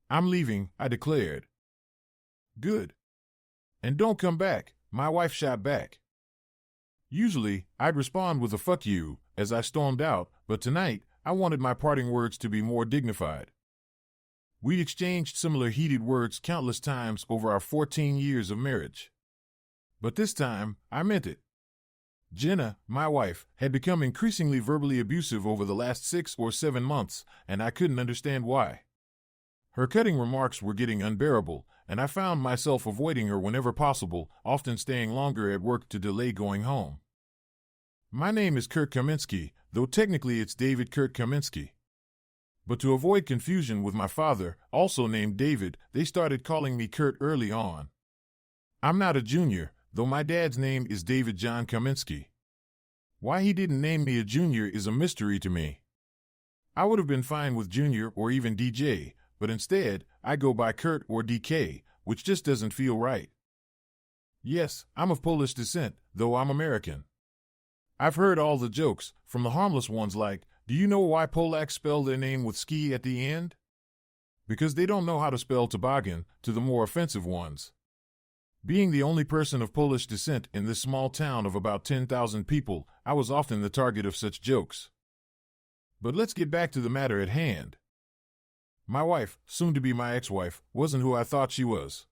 I'm leaving, I declared. Good. And don't come back, my wife shot back. Usually, I'd respond with a fuck you as I stormed out, but tonight, I wanted my parting words to be more dignified. We exchanged similar heated words countless times over our 14 years of marriage. But this time, I meant it. Jenna, my wife, had become increasingly verbally abusive over the last 6 or 7 months, and I couldn't understand why. Her cutting remarks were getting unbearable, and I found myself avoiding her whenever possible, often staying longer at work to delay going home. My name is Kurt Kaminsky, though technically it's David Kurt Kaminsky. But to avoid confusion with my father, also named David, they started calling me Kurt early on. I'm not a junior, though my dad's name is David John Kaminsky. Why he didn't name me a junior is a mystery to me. I would have been fine with junior or even DJ, but instead, I go by Kurt or DK, which just doesn't feel right. Yes, I'm of Polish descent, though I'm American. I've heard all the jokes, from the harmless ones like, do you know why Polacks spell their name with ski at the end? Because they don't know how to spell toboggan, to the more offensive ones. Being the only person of Polish descent in this small town of about 10,000 people, I was often the target of such jokes. But let's get back to the matter at hand. My wife, soon to be my ex-wife, wasn't who I thought she was.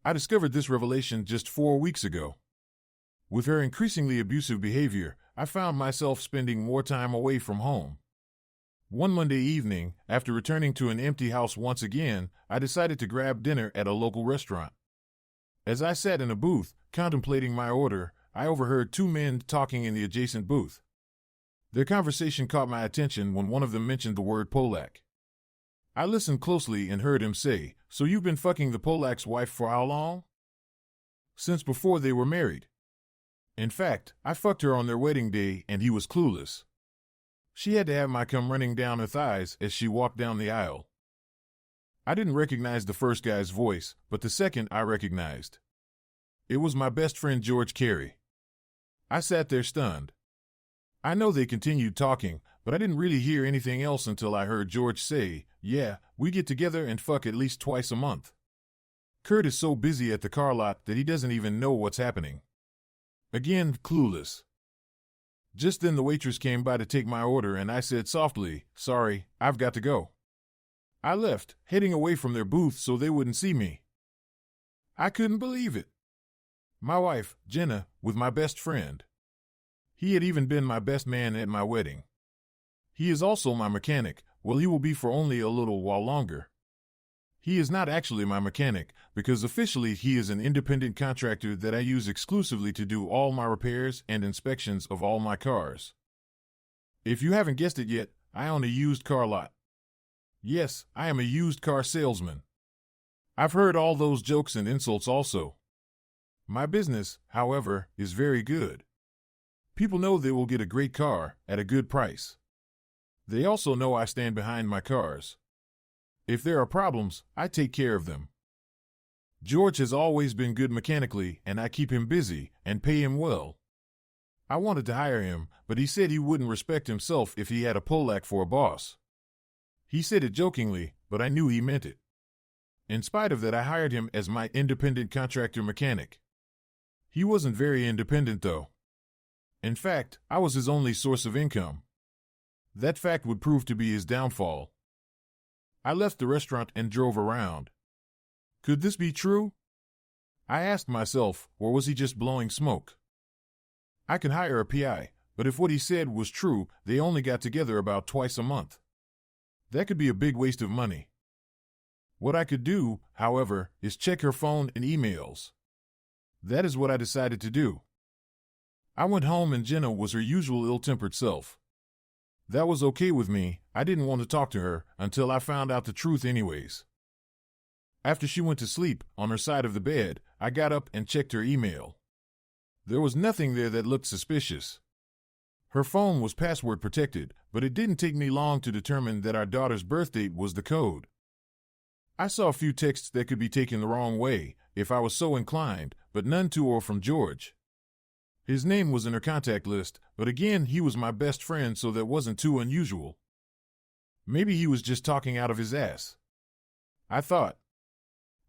I discovered this revelation just 4 weeks ago. With her increasingly abusive behavior, I found myself spending more time away from home. One Monday evening, after returning to an empty house once again, I decided to grab dinner at a local restaurant. As I sat in a booth, contemplating my order, I overheard 2 men talking in the adjacent booth. Their conversation caught my attention when one of them mentioned the word Polak. I listened closely and heard him say, "So you've been fucking the Polak's wife for how long?" "Since before they were married. In fact, I fucked her on their wedding day and he was clueless. She had to have my cum running down her thighs as she walked down the aisle." I didn't recognize the first guy's voice, but the second I recognized. It was my best friend George Carey. I sat there stunned. I know they continued talking, but I didn't really hear anything else until I heard George say, "Yeah, we get together and fuck at least twice a month." Kurt is so busy at the car lot that he doesn't even know what's happening. Again, clueless. Just then the waitress came by to take my order and I said softly, "Sorry, I've got to go." I left, heading away from their booth so they wouldn't see me. I couldn't believe it. My wife, Jenna, with my best friend. He had even been my best man at my wedding. He is also my mechanic. Well, he will be for only a little while longer. He is not actually my mechanic, because officially he is an independent contractor that I use exclusively to do all my repairs and inspections of all my cars. If you haven't guessed it yet, I own a used car lot. Yes, I am a used car salesman. I've heard all those jokes and insults also. My business, however, is very good. People know they will get a great car at a good price. They also know I stand behind my cars. If there are problems, I take care of them. George has always been good mechanically, and I keep him busy and pay him well. I wanted to hire him, but he said he wouldn't respect himself if he had a Polak for a boss. He said it jokingly, but I knew he meant it. In spite of that, I hired him as my independent contractor mechanic. He wasn't very independent, though. In fact, I was his only source of income. That fact would prove to be his downfall. I left the restaurant and drove around. Could this be true? I asked myself, or was he just blowing smoke? I could hire a PI, but if what he said was true, they only got together about twice a month. That could be a big waste of money. What I could do, however, is check her phone and emails. That is what I decided to do. I went home and Jenna was her usual ill-tempered self. That was okay with me. I didn't want to talk to her until I found out the truth anyways. After she went to sleep on her side of the bed, I got up and checked her email. There was nothing there that looked suspicious. Her phone was password protected, but it didn't take me long to determine that our daughter's birth date was the code. I saw a few texts that could be taken the wrong way, if I was so inclined, but none to or from George. His name was in her contact list, but again, he was my best friend, so that wasn't too unusual. Maybe he was just talking out of his ass. I thought.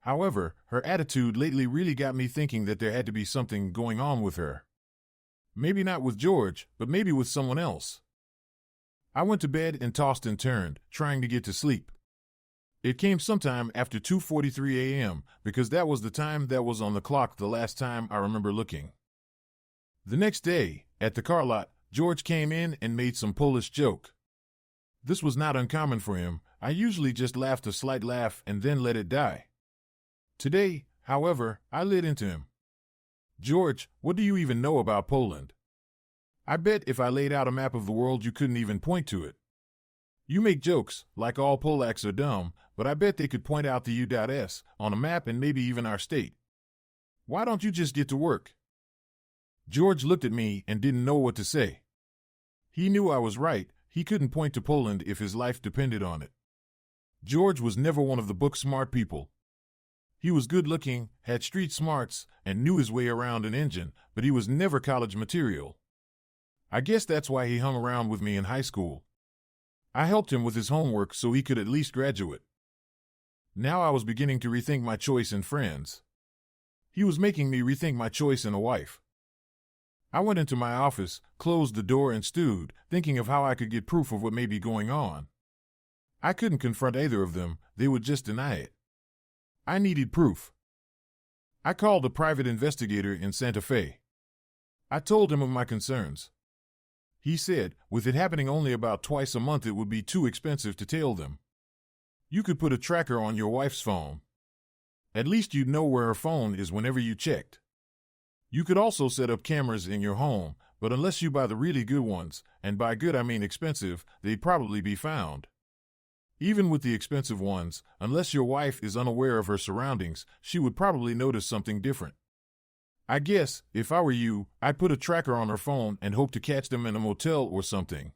However, her attitude lately really got me thinking that there had to be something going on with her. Maybe not with George, but maybe with someone else. I went to bed and tossed and turned, trying to get to sleep. It came sometime after 2:43 a.m., because that was the time that was on the clock the last time I remember looking. The next day, at the car lot, George came in and made some Polish joke. This was not uncommon for him. I usually just laughed a slight laugh and then let it die. Today, however, I lit into him. George, what do you even know about Poland? I bet if I laid out a map of the world you couldn't even point to it. You make jokes, like all Polacks are dumb, but I bet they could point out the U.S. on a map and maybe even our state. Why don't you just get to work? George looked at me and didn't know what to say. He knew I was right. He couldn't point to Poland if his life depended on it. George was never one of the book-smart people. He was good-looking, had street smarts, and knew his way around an engine, but he was never college material. I guess that's why he hung around with me in high school. I helped him with his homework so he could at least graduate. Now I was beginning to rethink my choice in friends. He was making me rethink my choice in a wife. I went into my office, closed the door and stewed, thinking of how I could get proof of what may be going on. I couldn't confront either of them, they would just deny it. I needed proof. I called a private investigator in Santa Fe. I told him of my concerns. He said, with it happening only about twice a month, it would be too expensive to tail them. You could put a tracker on your wife's phone. At least you'd know where her phone is whenever you checked. You could also set up cameras in your home, but unless you buy the really good ones, and by good I mean expensive, they'd probably be found. Even with the expensive ones, unless your wife is unaware of her surroundings, she would probably notice something different. I guess, if I were you, I'd put a tracker on her phone and hope to catch them in a motel or something.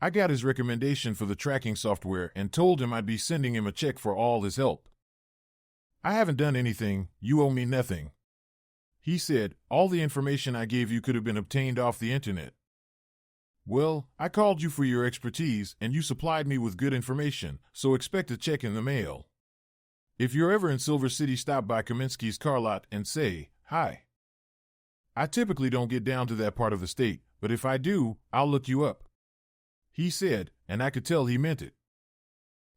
I got his recommendation for the tracking software and told him I'd be sending him a check for all his help. I haven't done anything, you owe me nothing. He said, all the information I gave you could have been obtained off the internet. Well, I called you for your expertise and you supplied me with good information, so expect a check in the mail. If you're ever in Silver City, stop by Kaminsky's car lot and say, hi. I typically don't get down to that part of the state, but if I do, I'll look you up. He said, and I could tell he meant it.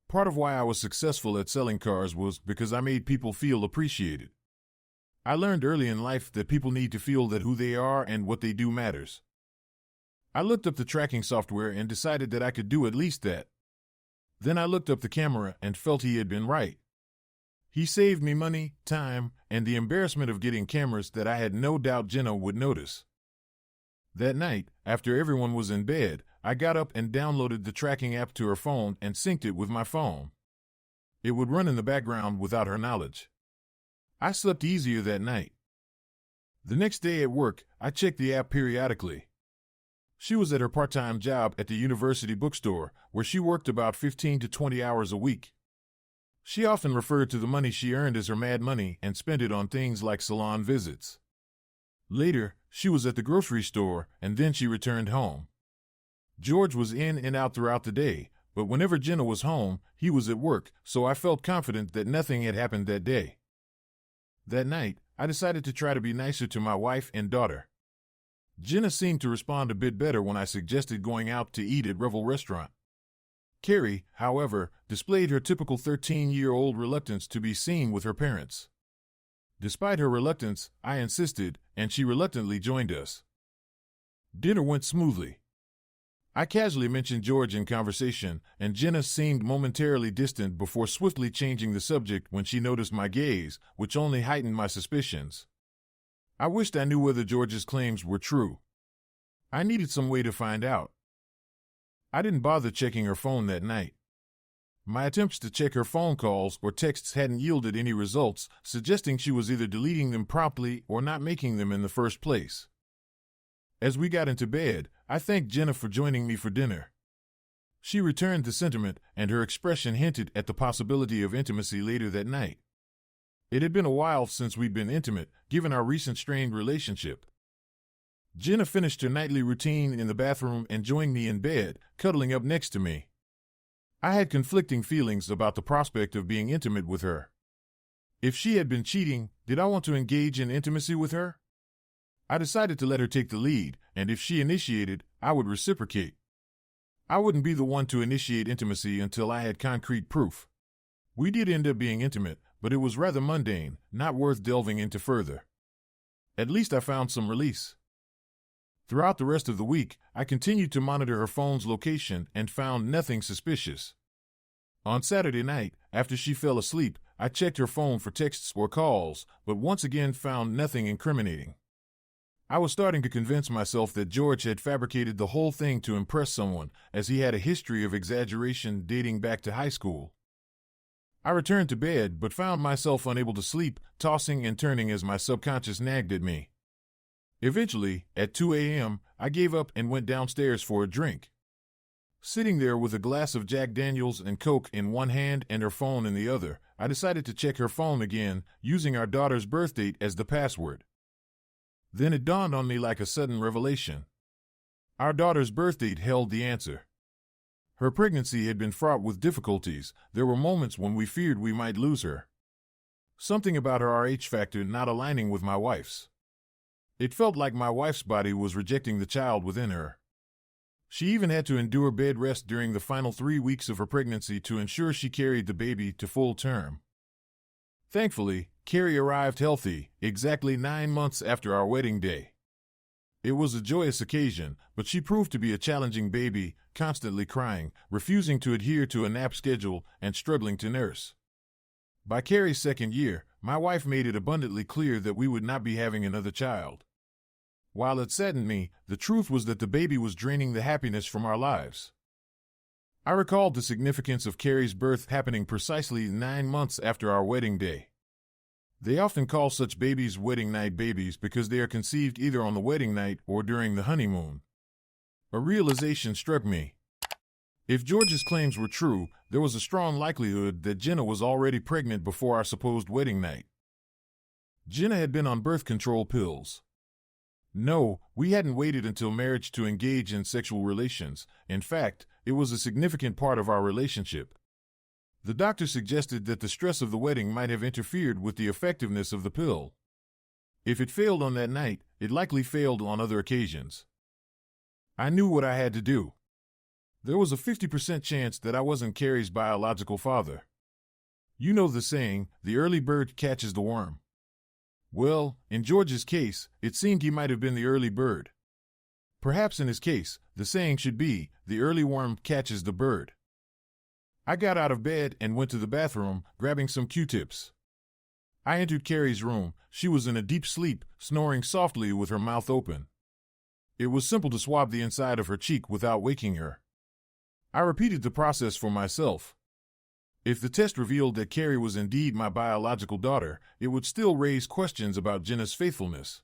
Part of why I was successful at selling cars was because I made people feel appreciated. I learned early in life that people need to feel that who they are and what they do matters. I looked up the tracking software and decided that I could do at least that. Then I looked up the camera and felt he had been right. He saved me money, time, and the embarrassment of getting cameras that I had no doubt Jenna would notice. That night, after everyone was in bed, I got up and downloaded the tracking app to her phone and synced it with my phone. It would run in the background without her knowledge. I slept easier that night. The next day at work, I checked the app periodically. She was at her part-time job at the university bookstore, where she worked about 15 to 20 hours a week. She often referred to the money she earned as her mad money and spent it on things like salon visits. Later, she was at the grocery store, and then she returned home. George was in and out throughout the day, but whenever Jenna was home, he was at work, so I felt confident that nothing had happened that day. That night, I decided to try to be nicer to my wife and daughter. Jenna seemed to respond a bit better when I suggested going out to eat at Revel Restaurant. Carrie, however, displayed her typical 13-year-old reluctance to be seen with her parents. Despite her reluctance, I insisted, and she reluctantly joined us. Dinner went smoothly. I casually mentioned George in conversation, and Jenna seemed momentarily distant before swiftly changing the subject when she noticed my gaze, which only heightened my suspicions. I wished I knew whether George's claims were true. I needed some way to find out. I didn't bother checking her phone that night. My attempts to check her phone calls or texts hadn't yielded any results, suggesting she was either deleting them promptly or not making them in the first place. As we got into bed, I thanked Jenna for joining me for dinner. She returned the sentiment, and her expression hinted at the possibility of intimacy later that night. It had been a while since we'd been intimate, given our recent strained relationship. Jenna finished her nightly routine in the bathroom and joined me in bed, cuddling up next to me. I had conflicting feelings about the prospect of being intimate with her. If she had been cheating, did I want to engage in intimacy with her? I decided to let her take the lead, and if she initiated, I would reciprocate. I wouldn't be the one to initiate intimacy until I had concrete proof. We did end up being intimate, but it was rather mundane, not worth delving into further. At least I found some release. Throughout the rest of the week, I continued to monitor her phone's location and found nothing suspicious. On Saturday night, after she fell asleep, I checked her phone for texts or calls, but once again found nothing incriminating. I was starting to convince myself that George had fabricated the whole thing to impress someone, as he had a history of exaggeration dating back to high school. I returned to bed but found myself unable to sleep, tossing and turning as my subconscious nagged at me. Eventually, at 2 a.m., I gave up and went downstairs for a drink. Sitting there with a glass of Jack Daniels and Coke in one hand and her phone in the other, I decided to check her phone again, using our daughter's birth date as the password. Then it dawned on me like a sudden revelation. Our daughter's birth date held the answer. Her pregnancy had been fraught with difficulties. There were moments when we feared we might lose her. Something about her RH factor not aligning with my wife's. It felt like my wife's body was rejecting the child within her. She even had to endure bed rest during the final 3 weeks of her pregnancy to ensure she carried the baby to full term. Thankfully, Carrie arrived healthy, exactly 9 months after our wedding day. It was a joyous occasion, but she proved to be a challenging baby, constantly crying, refusing to adhere to a nap schedule, and struggling to nurse. By Carrie's second year, my wife made it abundantly clear that we would not be having another child. While it saddened me, the truth was that the baby was draining the happiness from our lives. I recalled the significance of Carrie's birth happening precisely 9 months after our wedding day. They often call such babies wedding night babies because they are conceived either on the wedding night or during the honeymoon. A realization struck me. If George's claims were true, there was a strong likelihood that Jenna was already pregnant before our supposed wedding night. Jenna had been on birth control pills. No, we hadn't waited until marriage to engage in sexual relations. In fact, it was a significant part of our relationship. The doctor suggested that the stress of the wedding might have interfered with the effectiveness of the pill. If it failed on that night, it likely failed on other occasions. I knew what I had to do. There was a 50% chance that I wasn't Carrie's biological father. You know the saying, the early bird catches the worm. Well, in George's case, it seemed he might have been the early bird. Perhaps in his case, the saying should be, the early worm catches the bird. I got out of bed and went to the bathroom, grabbing some Q-tips. I entered Carrie's room. She was in a deep sleep, snoring softly with her mouth open. It was simple to swab the inside of her cheek without waking her. I repeated the process for myself. If the test revealed that Carrie was indeed my biological daughter, it would still raise questions about Jenna's faithfulness.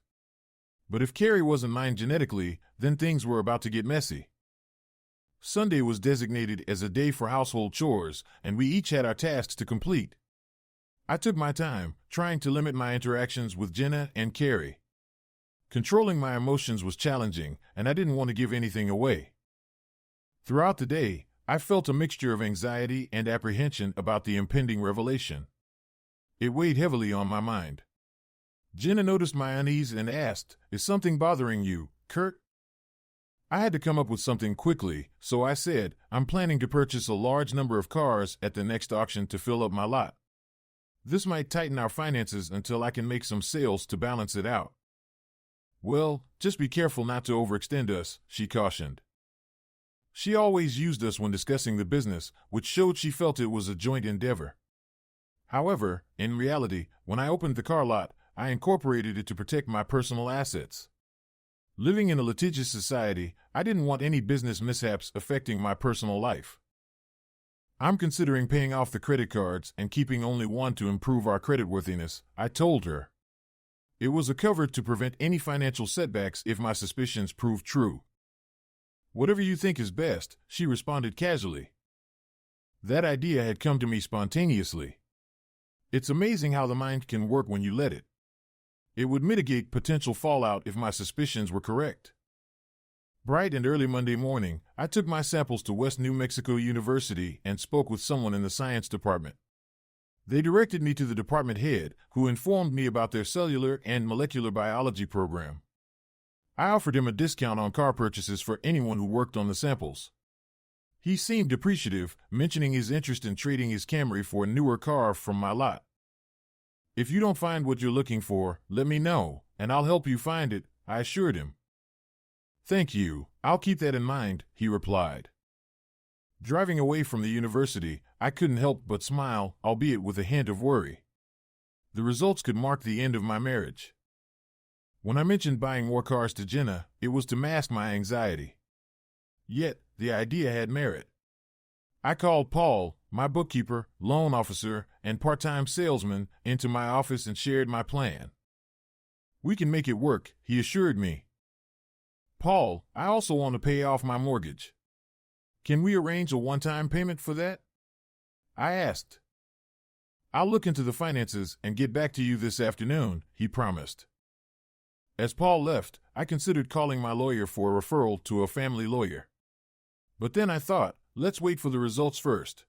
But if Carrie wasn't mine genetically, then things were about to get messy. Sunday was designated as a day for household chores, and we each had our tasks to complete. I took my time, trying to limit my interactions with Jenna and Carrie. Controlling my emotions was challenging, and I didn't want to give anything away. Throughout the day, I felt a mixture of anxiety and apprehension about the impending revelation. It weighed heavily on my mind. Jenna noticed my unease and asked, "Is something bothering you, Kurt?" I had to come up with something quickly, so I said, "I'm planning to purchase a large number of cars at the next auction to fill up my lot. This might tighten our finances until I can make some sales to balance it out." "Well, just be careful not to overextend us," she cautioned. She always used us when discussing the business, which showed she felt it was a joint endeavor. However, in reality, when I opened the car lot, I incorporated it to protect my personal assets. Living in a litigious society, I didn't want any business mishaps affecting my personal life. "I'm considering paying off the credit cards and keeping only one to improve our creditworthiness," I told her. It was a cover to prevent any financial setbacks if my suspicions proved true. "Whatever you think is best," she responded casually. That idea had come to me spontaneously. It's amazing how the mind can work when you let it. It would mitigate potential fallout if my suspicions were correct. Bright and early Monday morning, I took my samples to West New Mexico University and spoke with someone in the science department. They directed me to the department head, who informed me about their cellular and molecular biology program. I offered him a discount on car purchases for anyone who worked on the samples. He seemed appreciative, mentioning his interest in trading his Camry for a newer car from my lot. "If you don't find what you're looking for, let me know, and I'll help you find it," I assured him. "Thank you, I'll keep that in mind," he replied. Driving away from the university, I couldn't help but smile, albeit with a hint of worry. The results could mark the end of my marriage. When I mentioned buying more cars to Jenna, it was to mask my anxiety. Yet, the idea had merit. I called Paul, my bookkeeper, loan officer, and part-time salesman, into my office and shared my plan. "We can make it work," he assured me. "Paul, I also want to pay off my mortgage. Can we arrange a one-time payment for that?" I asked. "I'll look into the finances and get back to you this afternoon," he promised. As Paul left, I considered calling my lawyer for a referral to a family lawyer. But then I thought, let's wait for the results first.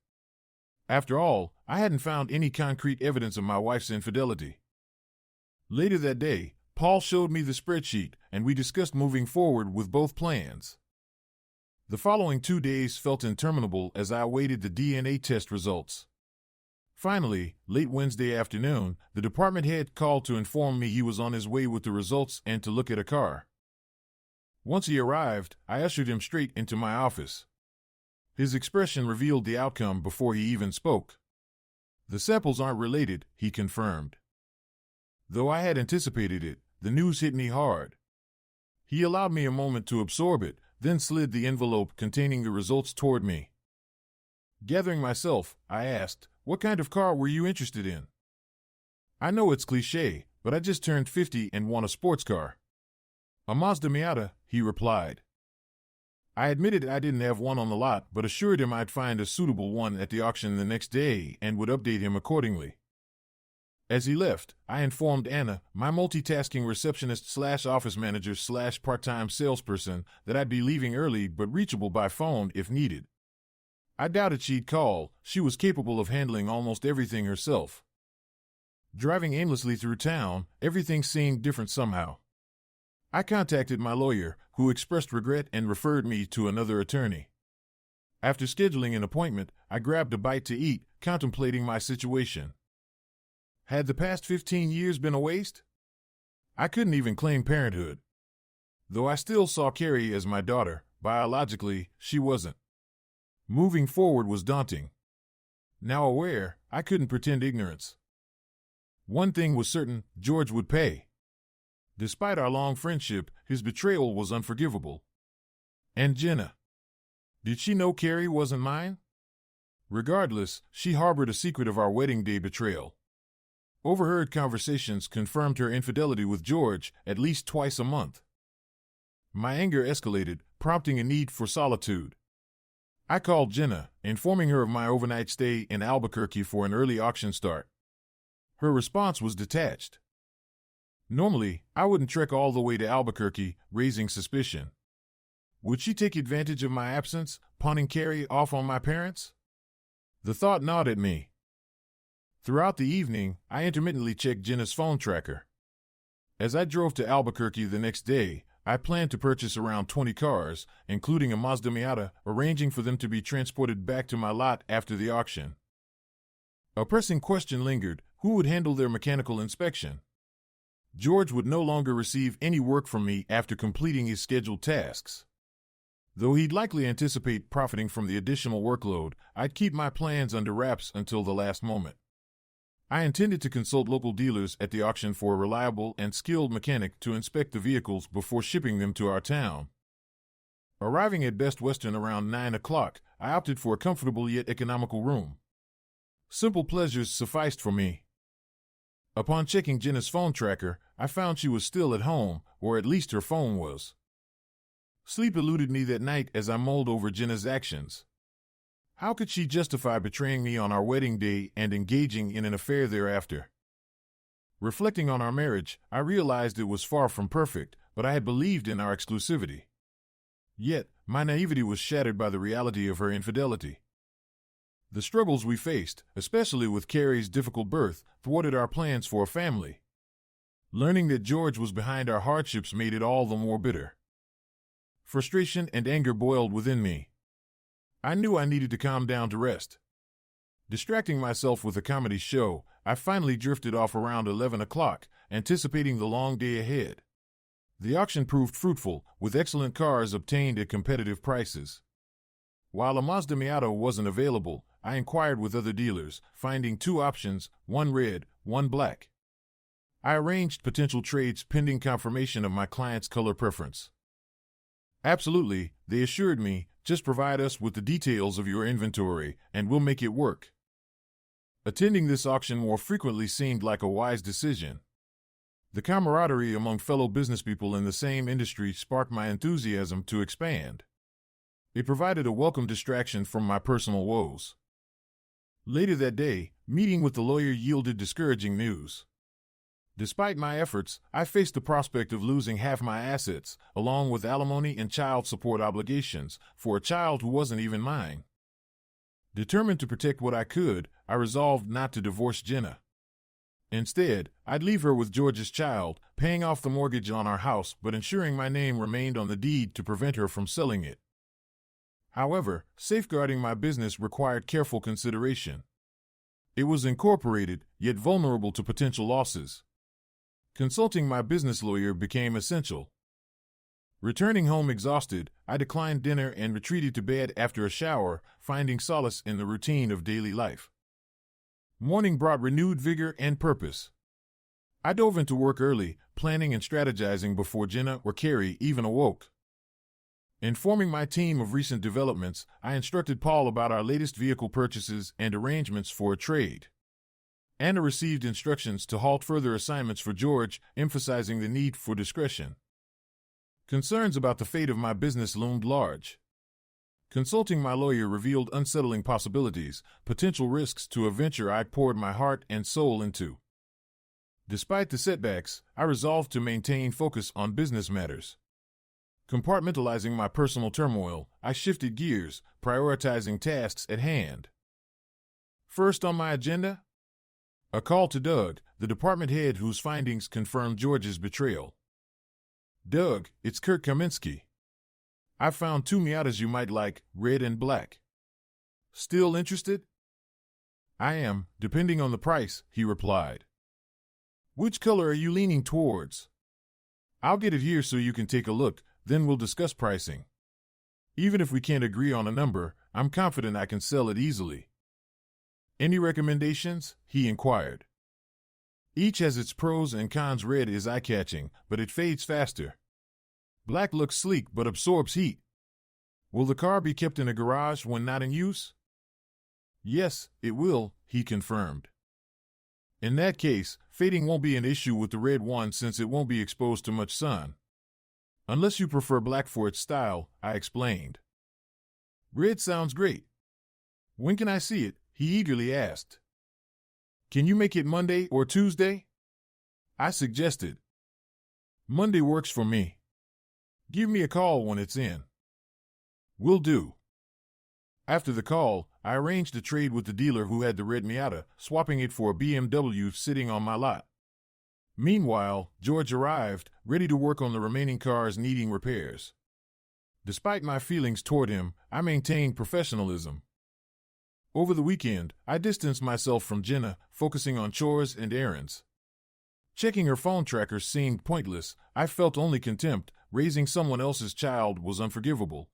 After all, I hadn't found any concrete evidence of my wife's infidelity. Later that day, Paul showed me the spreadsheet, and we discussed moving forward with both plans. The following 2 days felt interminable as I awaited the DNA test results. Finally, late Wednesday afternoon, the department head called to inform me he was on his way with the results and to look at a car. Once he arrived, I ushered him straight into my office. His expression revealed the outcome before he even spoke. "The samples aren't related," he confirmed. Though I had anticipated it, the news hit me hard. He allowed me a moment to absorb it, then slid the envelope containing the results toward me. Gathering myself, I asked, "What kind of car were you interested in?" "I know it's cliché, but I just turned 50 and want a sports car." "A Mazda Miata," he replied. I admitted I didn't have one on the lot, but assured him I'd find a suitable one at the auction the next day and would update him accordingly. As he left, I informed Anna, my multitasking receptionist/office manager/part-time salesperson, that I'd be leaving early but reachable by phone if needed. I doubted she'd call. She was capable of handling almost everything herself. Driving aimlessly through town, everything seemed different somehow. I contacted my lawyer, who expressed regret and referred me to another attorney. After scheduling an appointment, I grabbed a bite to eat, contemplating my situation. Had the past 15 years been a waste? I couldn't even claim parenthood. Though I still saw Carrie as my daughter, biologically, she wasn't. Moving forward was daunting. Now aware, I couldn't pretend ignorance. One thing was certain, George would pay. Despite our long friendship, his betrayal was unforgivable. And Jenna. Did she know Carrie wasn't mine? Regardless, she harbored a secret of our wedding day betrayal. Overheard conversations confirmed her infidelity with George at least twice a month. My anger escalated, prompting a need for solitude. I called Jenna, informing her of my overnight stay in Albuquerque for an early auction start. Her response was detached. Normally, I wouldn't trek all the way to Albuquerque, raising suspicion. Would she take advantage of my absence, pawning Carrie off on my parents? The thought gnawed at me. Throughout the evening, I intermittently checked Jenna's phone tracker. As I drove to Albuquerque the next day, I planned to purchase around 20 cars, including a Mazda Miata, arranging for them to be transported back to my lot after the auction. A pressing question lingered: who would handle their mechanical inspection? George would no longer receive any work from me after completing his scheduled tasks. Though he'd likely anticipate profiting from the additional workload, I'd keep my plans under wraps until the last moment. I intended to consult local dealers at the auction for a reliable and skilled mechanic to inspect the vehicles before shipping them to our town. Arriving at Best Western around 9 o'clock, I opted for a comfortable yet economical room. Simple pleasures sufficed for me. Upon checking Jenna's phone tracker, I found she was still at home, or at least her phone was. Sleep eluded me that night as I mulled over Jenna's actions. How could she justify betraying me on our wedding day and engaging in an affair thereafter? Reflecting on our marriage, I realized it was far from perfect, but I had believed in our exclusivity. Yet, my naivety was shattered by the reality of her infidelity. The struggles we faced, especially with Carrie's difficult birth, thwarted our plans for a family. Learning that George was behind our hardships made it all the more bitter. Frustration and anger boiled within me. I knew I needed to calm down to rest. Distracting myself with a comedy show, I finally drifted off around 11 o'clock, anticipating the long day ahead. The auction proved fruitful, with excellent cars obtained at competitive prices. While a Mazda Miata wasn't available, I inquired with other dealers, finding 2 options, one red, one black. I arranged potential trades pending confirmation of my client's color preference. Absolutely, they assured me, just provide us with the details of your inventory, and we'll make it work. Attending this auction more frequently seemed like a wise decision. The camaraderie among fellow businesspeople in the same industry sparked my enthusiasm to expand. It provided a welcome distraction from my personal woes. Later that day, meeting with the lawyer yielded discouraging news. Despite my efforts, I faced the prospect of losing half my assets, along with alimony and child support obligations, for a child who wasn't even mine. Determined to protect what I could, I resolved not to divorce Jenna. Instead, I'd leave her with George's child, paying off the mortgage on our house but ensuring my name remained on the deed to prevent her from selling it. However, safeguarding my business required careful consideration. It was incorporated, yet vulnerable to potential losses. Consulting my business lawyer became essential. Returning home exhausted, I declined dinner and retreated to bed after a shower, finding solace in the routine of daily life. Morning brought renewed vigor and purpose. I dove into work early, planning and strategizing before Jenna or Carrie even awoke. Informing my team of recent developments, I instructed Paul about our latest vehicle purchases and arrangements for a trade. Anna received instructions to halt further assignments for George, emphasizing the need for discretion. Concerns about the fate of my business loomed large. Consulting my lawyer revealed unsettling possibilities, potential risks to a venture I poured my heart and soul into. Despite the setbacks, I resolved to maintain focus on business matters. Compartmentalizing my personal turmoil, I shifted gears, prioritizing tasks at hand. First on my agenda? A call to Doug, the department head whose findings confirmed George's betrayal. Doug, it's Kurt Kaminsky. I found 2 Miatas you might like, red and black. Still interested? I am, depending on the price, he replied. Which color are you leaning towards? I'll get it here so you can take a look, then we'll discuss pricing. Even if we can't agree on a number, I'm confident I can sell it easily. Any recommendations? He inquired. Each has its pros and cons. Red is eye-catching, but it fades faster. Black looks sleek but absorbs heat. Will the car be kept in a garage when not in use? Yes, it will, he confirmed. In that case, fading won't be an issue with the red one since it won't be exposed to much sun. Unless you prefer black for its style, I explained. Red sounds great. When can I see it? He eagerly asked. Can you make it Monday or Tuesday? I suggested. Monday works for me. Give me a call when it's in. Will do. After the call, I arranged a trade with the dealer who had the red Miata, swapping it for a BMW sitting on my lot. Meanwhile, George arrived, ready to work on the remaining cars needing repairs. Despite my feelings toward him, I maintained professionalism. Over the weekend, I distanced myself from Jenna, focusing on chores and errands. Checking her phone tracker seemed pointless. I felt only contempt. Raising someone else's child was unforgivable.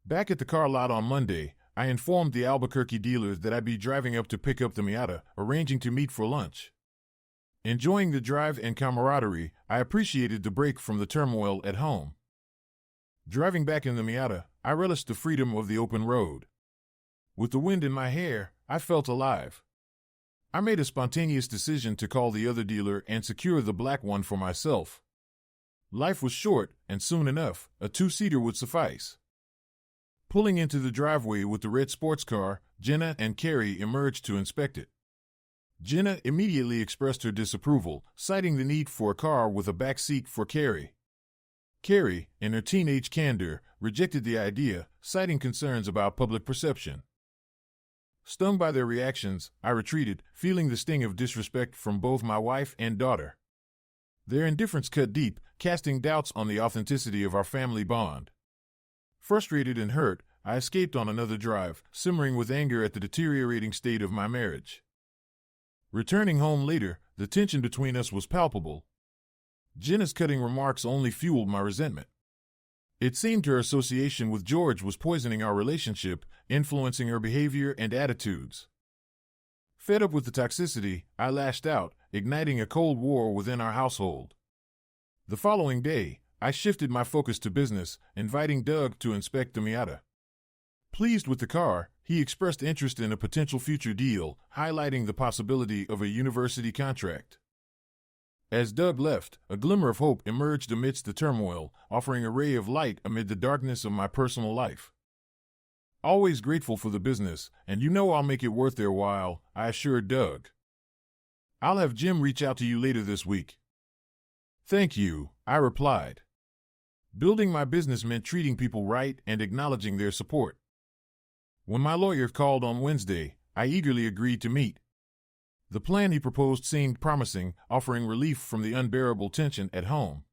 Back at the car lot on Monday, I informed the Albuquerque dealer that I'd be driving up to pick up the Miata, arranging to meet for lunch. Enjoying the drive and camaraderie, I appreciated the break from the turmoil at home. Driving back in the Miata, I relished the freedom of the open road. With the wind in my hair, I felt alive. I made a spontaneous decision to call the other dealer and secure the black one for myself. Life was short, and soon enough, a 2-seater would suffice. Pulling into the driveway with the red sports car, Jenna and Carrie emerged to inspect it. Jenna immediately expressed her disapproval, citing the need for a car with a back seat for Carrie. Carrie, in her teenage candor, rejected the idea, citing concerns about public perception. Stung by their reactions, I retreated, feeling the sting of disrespect from both my wife and daughter. Their indifference cut deep, casting doubts on the authenticity of our family bond. Frustrated and hurt, I escaped on another drive, simmering with anger at the deteriorating state of my marriage. Returning home later, the tension between us was palpable. Jenna's cutting remarks only fueled my resentment. It seemed her association with George was poisoning our relationship, influencing her behavior and attitudes. Fed up with the toxicity, I lashed out, igniting a cold war within our household. The following day, I shifted my focus to business, inviting Doug to inspect the Miata. Pleased with the car, he expressed interest in a potential future deal, highlighting the possibility of a university contract. As Doug left, a glimmer of hope emerged amidst the turmoil, offering a ray of light amid the darkness of my personal life. Always grateful for the business, and you know I'll make it worth their while, I assured Doug. I'll have Jim reach out to you later this week. Thank you, I replied. Building my business meant treating people right and acknowledging their support. When my lawyer called on Wednesday, I eagerly agreed to meet. The plan he proposed seemed promising, offering relief from the unbearable tension at home.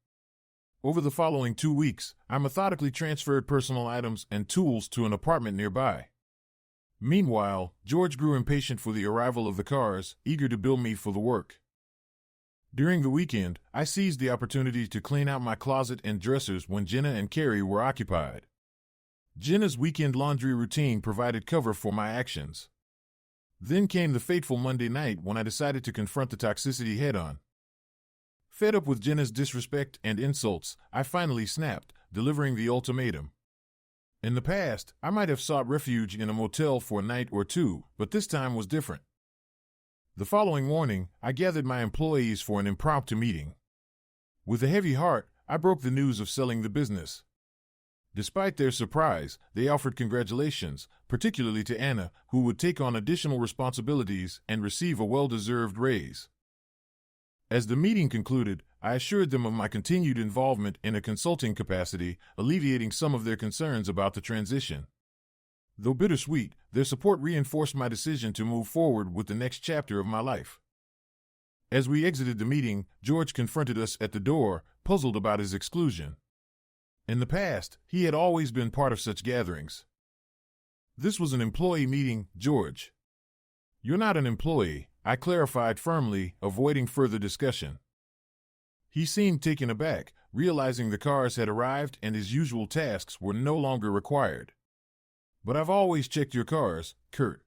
Over the following 2 weeks, I methodically transferred personal items and tools to an apartment nearby. Meanwhile, George grew impatient for the arrival of the cars, eager to bill me for the work. During the weekend, I seized the opportunity to clean out my closet and dressers when Jenna and Carrie were occupied. Jenna's weekend laundry routine provided cover for my actions. Then came the fateful Monday night when I decided to confront the toxicity head-on. Fed up with Jenna's disrespect and insults, I finally snapped, delivering the ultimatum. In the past, I might have sought refuge in a motel for a night or two, but this time was different. The following morning, I gathered my employees for an impromptu meeting. With a heavy heart, I broke the news of selling the business. Despite their surprise, they offered congratulations, particularly to Anna, who would take on additional responsibilities and receive a well-deserved raise. As the meeting concluded, I assured them of my continued involvement in a consulting capacity, alleviating some of their concerns about the transition. Though bittersweet, their support reinforced my decision to move forward with the next chapter of my life. As we exited the meeting, George confronted us at the door, puzzled about his exclusion. In the past, he had always been part of such gatherings. This was an employee meeting, George. You're not an employee, I clarified firmly, avoiding further discussion. He seemed taken aback, realizing the cars had arrived and his usual tasks were no longer required. But I've always checked your cars, Kurt.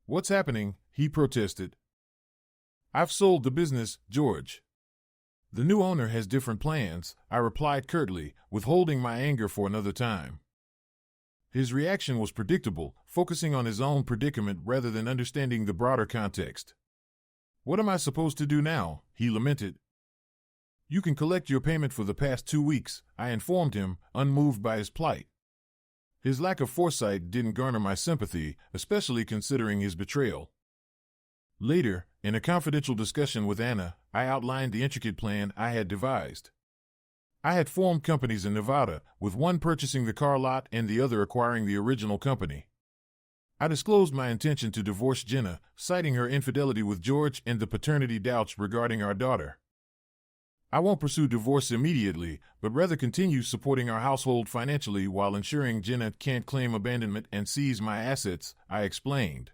What's happening? He protested. I've sold the business, George. The new owner has different plans, I replied curtly, withholding my anger for another time. His reaction was predictable, focusing on his own predicament rather than understanding the broader context. What am I supposed to do now? He lamented. You can collect your payment for the past 2 weeks, I informed him, unmoved by his plight. His lack of foresight didn't garner my sympathy, especially considering his betrayal. Later, in a confidential discussion with Anna, I outlined the intricate plan I had devised. I had formed companies in Nevada, with one purchasing the car lot and the other acquiring the original company. I disclosed my intention to divorce Jenna, citing her infidelity with George and the paternity doubts regarding our daughter. I won't pursue divorce immediately, but rather continue supporting our household financially while ensuring Jenna can't claim abandonment and seize my assets, I explained.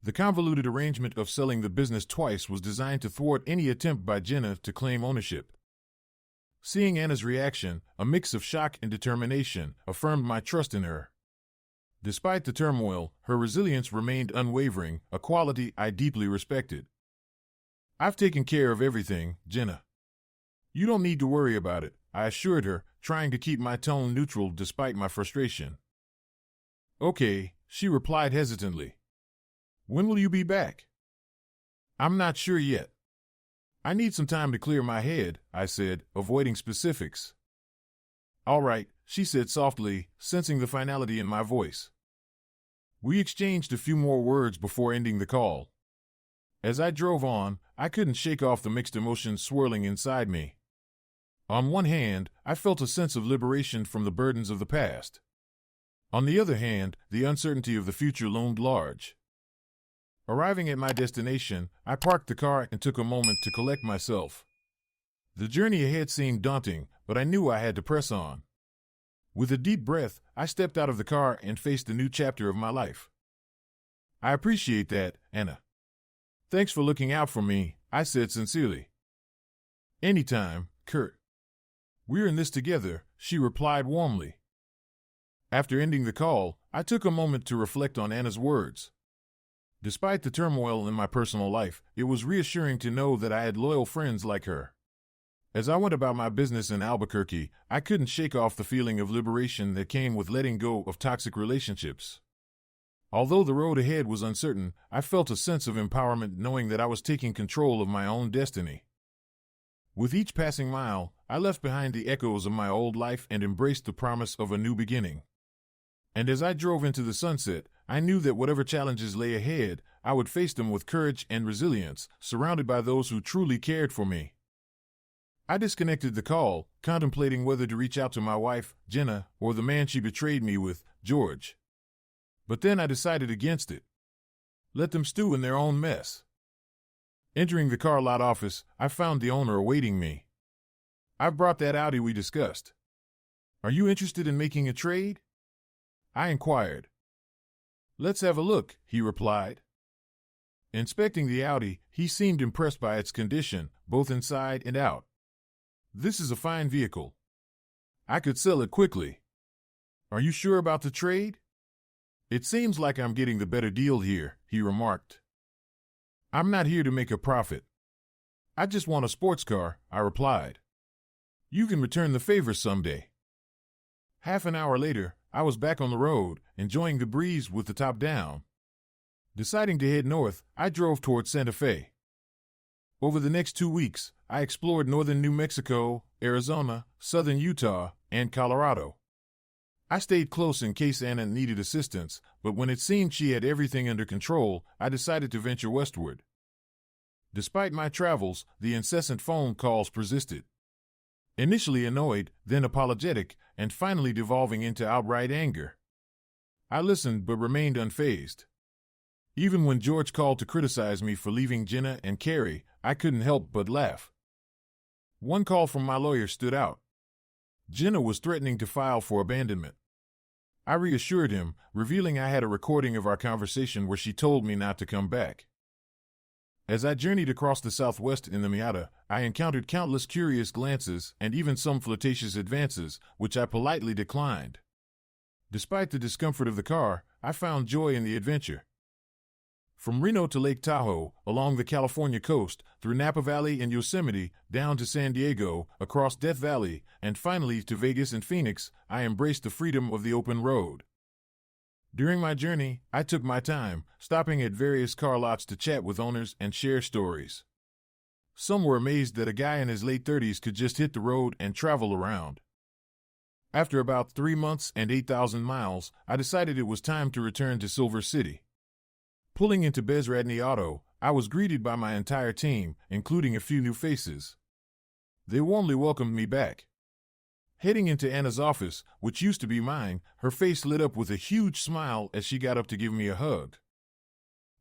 The convoluted arrangement of selling the business twice was designed to thwart any attempt by Jenna to claim ownership. Seeing Anna's reaction, a mix of shock and determination, affirmed my trust in her. Despite the turmoil, her resilience remained unwavering, a quality I deeply respected. I've taken care of everything, Jenna. You don't need to worry about it, I assured her, trying to keep my tone neutral despite my frustration. Okay, she replied hesitantly. When will you be back? I'm not sure yet. I need some time to clear my head, I said, avoiding specifics. All right, she said softly, sensing the finality in my voice. We exchanged a few more words before ending the call. As I drove on, I couldn't shake off the mixed emotions swirling inside me. On one hand, I felt a sense of liberation from the burdens of the past. On the other hand, the uncertainty of the future loomed large. Arriving at my destination, I parked the car and took a moment to collect myself. The journey ahead seemed daunting, but I knew I had to press on. With a deep breath, I stepped out of the car and faced a new chapter of my life. I appreciate that, Anna. Thanks for looking out for me, I said sincerely. Anytime, Kurt. We're in this together, she replied warmly. After ending the call, I took a moment to reflect on Anna's words. Despite the turmoil in my personal life, it was reassuring to know that I had loyal friends like her. As I went about my business in Albuquerque, I couldn't shake off the feeling of liberation that came with letting go of toxic relationships. Although the road ahead was uncertain, I felt a sense of empowerment knowing that I was taking control of my own destiny. With each passing mile, I left behind the echoes of my old life and embraced the promise of a new beginning. And as I drove into the sunset, I knew that whatever challenges lay ahead, I would face them with courage and resilience, surrounded by those who truly cared for me. I disconnected the call, contemplating whether to reach out to my wife, Jenna, or the man she betrayed me with, George. But then I decided against it. Let them stew in their own mess. Entering the car lot office, I found the owner awaiting me. "I've brought that Audi we discussed. Are you interested in making a trade?" I inquired. "Let's have a look," he replied. Inspecting the Audi, he seemed impressed by its condition, both inside and out. "This is a fine vehicle. I could sell it quickly. Are you sure about the trade?" "It seems like I'm getting the better deal here," he remarked. "I'm not here to make a profit. I just want a sports car," I replied. "You can return the favor someday." Half an hour later, I was back on the road, enjoying the breeze with the top down. Deciding to head north, I drove toward Santa Fe. Over the next 2 weeks, I explored northern New Mexico, Arizona, southern Utah, and Colorado. I stayed close in case Anna needed assistance, but when it seemed she had everything under control, I decided to venture westward. Despite my travels, the incessant phone calls persisted. Initially annoyed, then apologetic, and finally devolving into outright anger. I listened but remained unfazed. Even when George called to criticize me for leaving Jenna and Carrie, I couldn't help but laugh. One call from my lawyer stood out. Jenna was threatening to file for abandonment. I reassured him, revealing I had a recording of our conversation where she told me not to come back. As I journeyed across the Southwest in the Miata, I encountered countless curious glances and even some flirtatious advances, which I politely declined. Despite the discomfort of the car, I found joy in the adventure. From Reno to Lake Tahoe, along the California coast, through Napa Valley and Yosemite, down to San Diego, across Death Valley, and finally to Vegas and Phoenix, I embraced the freedom of the open road. During my journey, I took my time, stopping at various car lots to chat with owners and share stories. Some were amazed that a guy in his late 30s could just hit the road and travel around. After about 3 months and 8,000 miles, I decided it was time to return to Silver City. Pulling into Bezradny Auto, I was greeted by my entire team, including a few new faces. They warmly welcomed me back. Heading into Anna's office, which used to be mine, her face lit up with a huge smile as she got up to give me a hug.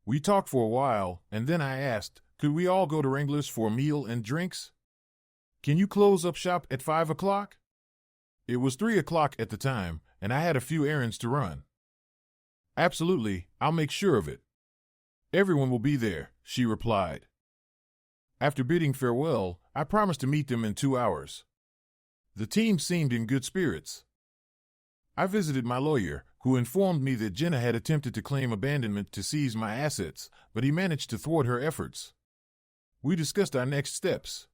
We talked for a while, and then I asked, could we all go to Wrangler's for a meal and drinks? "Can you close up shop at 5 o'clock? It was 3 o'clock at the time, and I had a few errands to run. "Absolutely, I'll make sure of it. Everyone will be there," she replied. After bidding farewell, I promised to meet them in 2 hours. The team seemed in good spirits. I visited my lawyer, who informed me that Jenna had attempted to claim abandonment to seize my assets, but he managed to thwart her efforts. We discussed our next steps.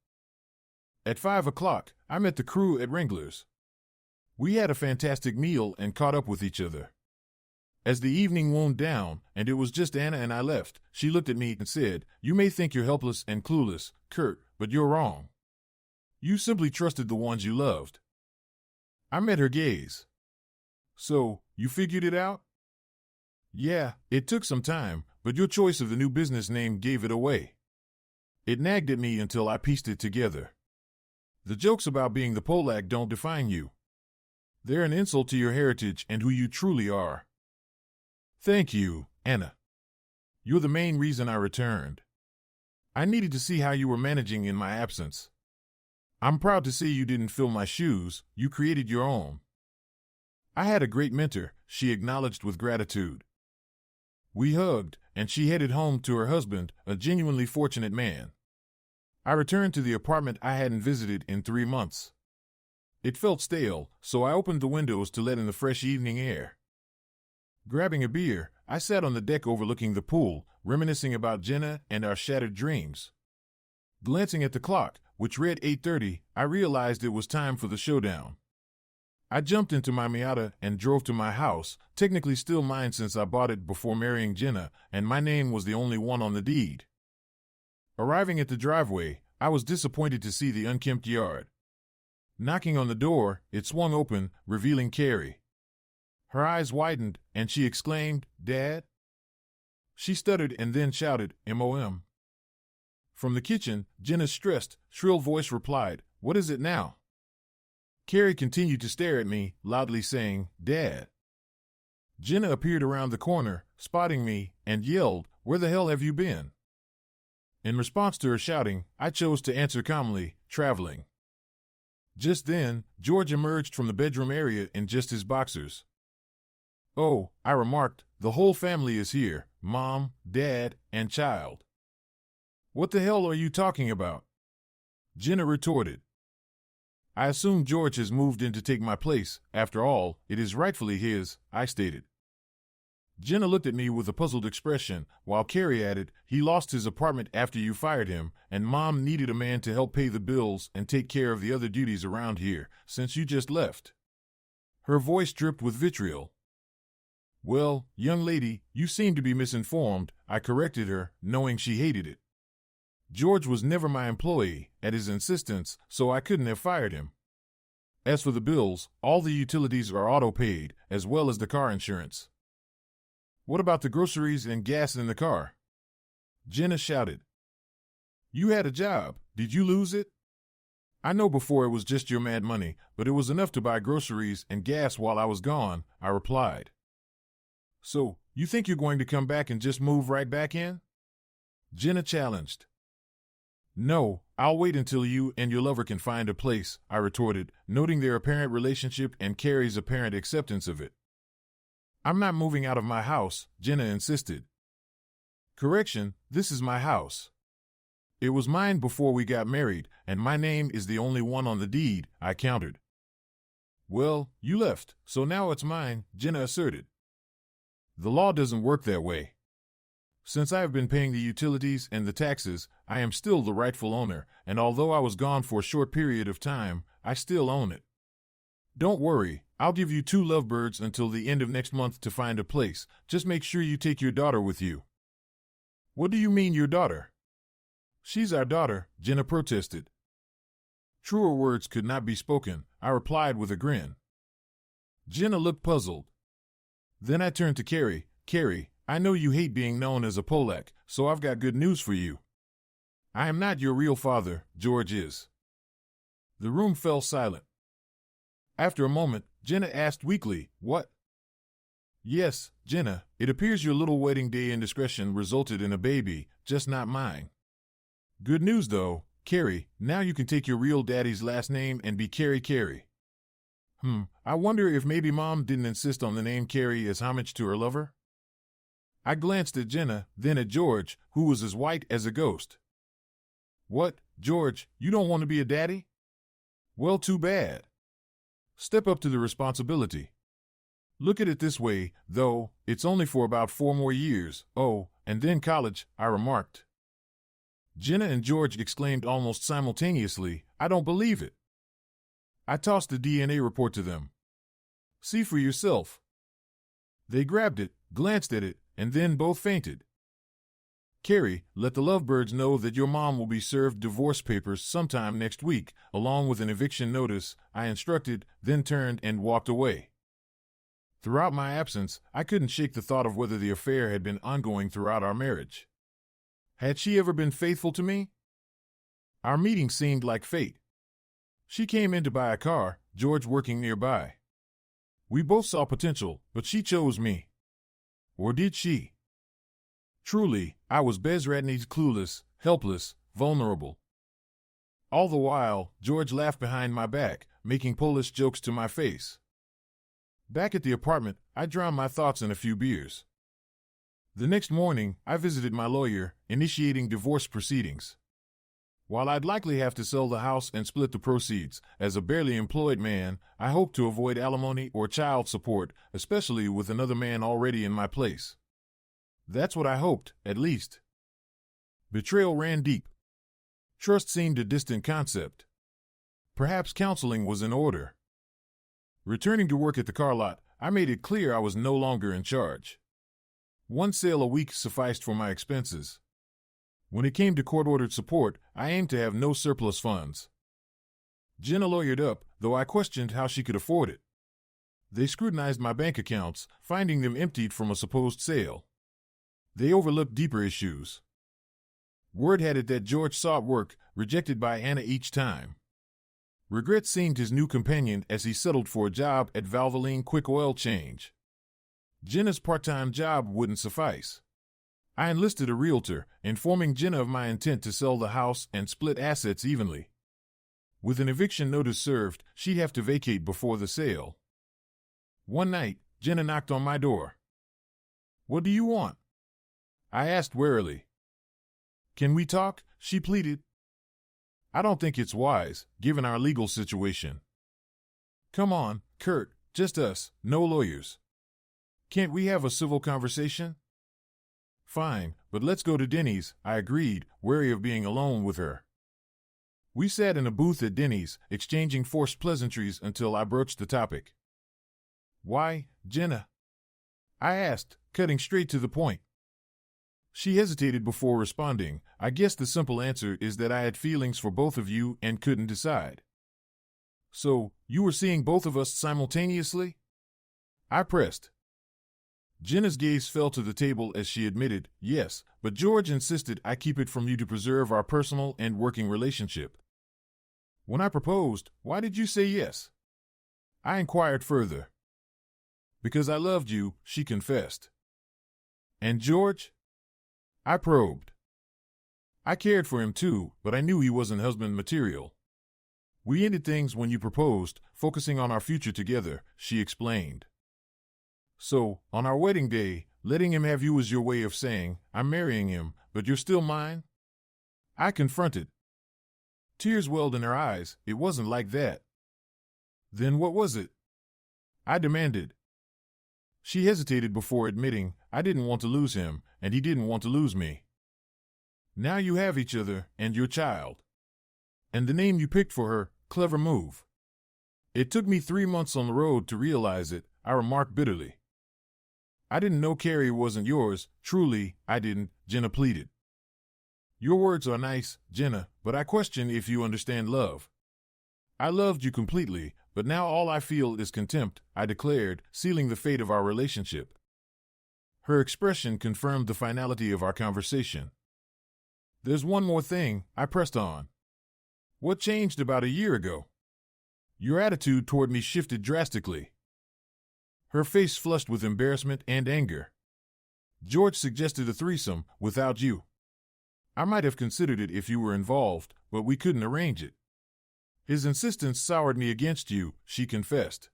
At 5 o'clock, I met the crew at Wrangler's. We had a fantastic meal and caught up with each other. As the evening wound down, and it was just Anna and I left, she looked at me and said, "You may think you're helpless and clueless, Kurt, but you're wrong. You simply trusted the ones you loved." I met her gaze. "So, you figured it out?" "Yeah, it took some time, but your choice of the new business name gave it away." It nagged at me until I pieced it together. The jokes about being the Polak don't define you. They're an insult to your heritage and who you truly are. Thank you, Anna. You're the main reason I returned. I needed to see how you were managing in my absence. I'm proud to see you didn't fill my shoes, you created your own. I had a great mentor, she acknowledged with gratitude. We hugged, and she headed home to her husband, a genuinely fortunate man. I returned to the apartment I hadn't visited in 3 months. It felt stale, so I opened the windows to let in the fresh evening air. Grabbing a beer, I sat on the deck overlooking the pool, reminiscing about Jenna and our shattered dreams. Glancing at the clock, which read 8:30, I realized it was time for the showdown. I jumped into my Miata and drove to my house, technically still mine since I bought it before marrying Jenna, and my name was the only one on the deed. Arriving at the driveway, I was disappointed to see the unkempt yard. Knocking on the door, it swung open, revealing Carrie. Her eyes widened, and she exclaimed, "Dad?" She stuttered and then shouted, "M.O.M." From the kitchen, Jenna's stressed, shrill voice replied, "What is it now?" Carrie continued to stare at me, loudly saying, "Dad." Jenna appeared around the corner, spotting me, and yelled, "Where the hell have you been?" In response to her shouting, I chose to answer calmly, "Traveling." Just then, George emerged from the bedroom area in just his boxers. "Oh," I remarked, "the whole family is here, Mom, Dad, and child." "What the hell are you talking about?" Jenna retorted. "I assume George has moved in to take my place. After all, it is rightfully his," I stated. Jenna looked at me with a puzzled expression, while Carrie added, "He lost his apartment after you fired him, and Mom needed a man to help pay the bills and take care of the other duties around here, since you just left." Her voice dripped with vitriol. "Well, young lady, you seem to be misinformed," I corrected her, knowing she hated it. "George was never my employee, at his insistence, so I couldn't have fired him. As for the bills, all the utilities are auto-paid, as well as the car insurance." "What about the groceries and gas in the car?" Jenna shouted. "You had a job. Did you lose it?" "I know before it was just your mad money, but it was enough to buy groceries and gas while I was gone," I replied. "So, you think you're going to come back and just move right back in?" Jenna challenged. "No, I'll wait until you and your lover can find a place," I retorted, noting their apparent relationship and Carrie's apparent acceptance of it. "I'm not moving out of my house," Jenna insisted. "Correction, this is my house. It was mine before we got married, and my name is the only one on the deed," I countered. "Well, you left, so now it's mine," Jenna asserted. "The law doesn't work that way. Since I have been paying the utilities and the taxes, I am still the rightful owner, and although I was gone for a short period of time, I still own it. Don't worry, I'll give you 2 lovebirds until the end of next month to find a place. Just make sure you take your daughter with you." "What do you mean, your daughter?" "She's our daughter," Jenna protested. Truer words could not be spoken, I replied with a grin. Jenna looked puzzled. Then I turned to Carrie. "Carrie, I know you hate being known as a Polak, so I've got good news for you. I am not your real father, George is." The room fell silent. After a moment, Jenna asked weakly, "What?" "Yes, Jenna, it appears your little wedding day indiscretion resulted in a baby, just not mine. Good news though, Carrie, now you can take your real daddy's last name and be Carrie. I wonder if maybe Mom didn't insist on the name Carrie as homage to her lover?" I glanced at Jenna, then at George, who was as white as a ghost. "What, George, you don't want to be a daddy? Well, too bad. Step up to the responsibility. Look at it this way, though, it's only for about 4 more years, oh, and then college," I remarked. Jenna and George exclaimed almost simultaneously, "I don't believe it." I tossed the DNA report to them. "See for yourself." They grabbed it, glanced at it, and then both fainted. "Carrie, let the lovebirds know that your mom will be served divorce papers sometime next week, along with an eviction notice," I instructed, then turned and walked away. Throughout my absence, I couldn't shake the thought of whether the affair had been ongoing throughout our marriage. Had she ever been faithful to me? Our meeting seemed like fate. She came in to buy a car, George working nearby. We both saw potential, but she chose me. Or did she? Truly, I was Bezratny's clueless, helpless, vulnerable. All the while, George laughed behind my back, making Polish jokes to my face. Back at the apartment, I drowned my thoughts in a few beers. The next morning, I visited my lawyer, initiating divorce proceedings. While I'd likely have to sell the house and split the proceeds, as a barely employed man, I hoped to avoid alimony or child support, especially with another man already in my place. That's what I hoped, at least. Betrayal ran deep. Trust seemed a distant concept. Perhaps counseling was in order. Returning to work at the car lot, I made it clear I was no longer in charge. One sale a week sufficed for my expenses. When it came to court-ordered support, I aimed to have no surplus funds. Jenna lawyered up, though I questioned how she could afford it. They scrutinized my bank accounts, finding them emptied from a supposed sale. They overlooked deeper issues. Word had it that George sought work, rejected by Anna each time. Regret seemed his new companion as he settled for a job at Valvoline Quick Oil Change. Jenna's part-time job wouldn't suffice. I enlisted a realtor, informing Jenna of my intent to sell the house and split assets evenly. With an eviction notice served, she'd have to vacate before the sale. One night, Jenna knocked on my door. "What do you want?" I asked warily. "Can we talk?" she pleaded. "I don't think it's wise, given our legal situation." "Come on, Kurt, just us, no lawyers. Can't we have a civil conversation?" "Fine, but let's go to Denny's," I agreed, wary of being alone with her. We sat in a booth at Denny's, exchanging forced pleasantries until I broached the topic. "Why, Jenna?" I asked, cutting straight to the point. She hesitated before responding. I guess the simple answer is that I had feelings for both of you and couldn't decide. "So, you were seeing both of us simultaneously?" I pressed. Jenna's gaze fell to the table as she admitted, "Yes, but George insisted I keep it from you to preserve our personal and working relationship." "When I proposed, why did you say yes?" I inquired further. "Because I loved you," she confessed. "And George?" I probed. "I cared for him too, but I knew he wasn't husband material. We ended things when you proposed, focusing on our future together," she explained. "So, on our wedding day, letting him have you was your way of saying, 'I'm marrying him, but you're still mine?'" I confronted. Tears welled in her eyes. "It wasn't like that." "Then what was it?" I demanded. She hesitated before admitting, "I didn't want to lose him, and he didn't want to lose me. Now you have each other, and your child. And the name you picked for her, clever move." "It took me 3 months on the road to realize it," I remarked bitterly. "I didn't know Carrie wasn't yours, truly, I didn't," Jenna pleaded. "Your words are nice, Jenna, but I question if you understand love. I loved you completely, but now all I feel is contempt," I declared, sealing the fate of our relationship. Her expression confirmed the finality of our conversation. "There's one more thing," I pressed on. "What changed about a year ago? Your attitude toward me shifted drastically." Her face flushed with embarrassment and anger. "George suggested a threesome, without you. I might have considered it if you were involved, but we couldn't arrange it. His insistence soured me against you," she confessed.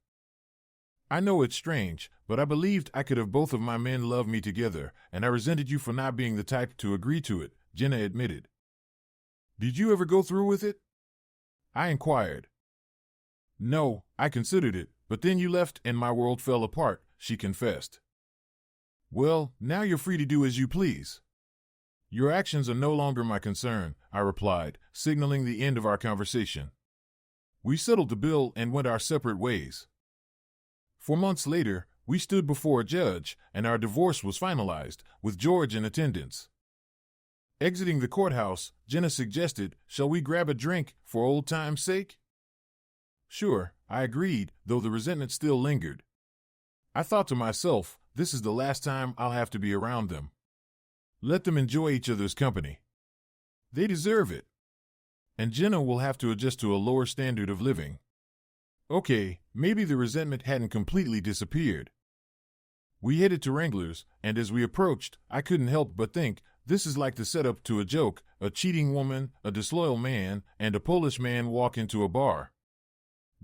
"I know it's strange, but I believed I could have both of my men love me together, and I resented you for not being the type to agree to it," Jenna admitted. "Did you ever go through with it?" I inquired. "No, I considered it, but then you left and my world fell apart," she confessed. "Well, now you're free to do as you please." "Your actions are no longer my concern," I replied, signaling the end of our conversation. We settled the bill and went our separate ways. 4 months later, we stood before a judge, and our divorce was finalized, with George in attendance. Exiting the courthouse, Jenna suggested, "Shall we grab a drink, for old time's sake?" "Sure," I agreed, though the resentment still lingered. I thought to myself, this is the last time I'll have to be around them. Let them enjoy each other's company. They deserve it. and Jenna will have to adjust to a lower standard of living. Okay, maybe the resentment hadn't completely disappeared. We headed to Wrangler's, and as we approached, I couldn't help but think, this is like the setup to a joke: a cheating woman, a disloyal man, and a Polish man walk into a bar.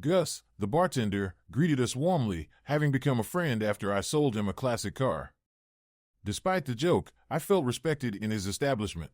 Gus, the bartender, greeted us warmly, having become a friend after I sold him a classic car. Despite the joke, I felt respected in his establishment.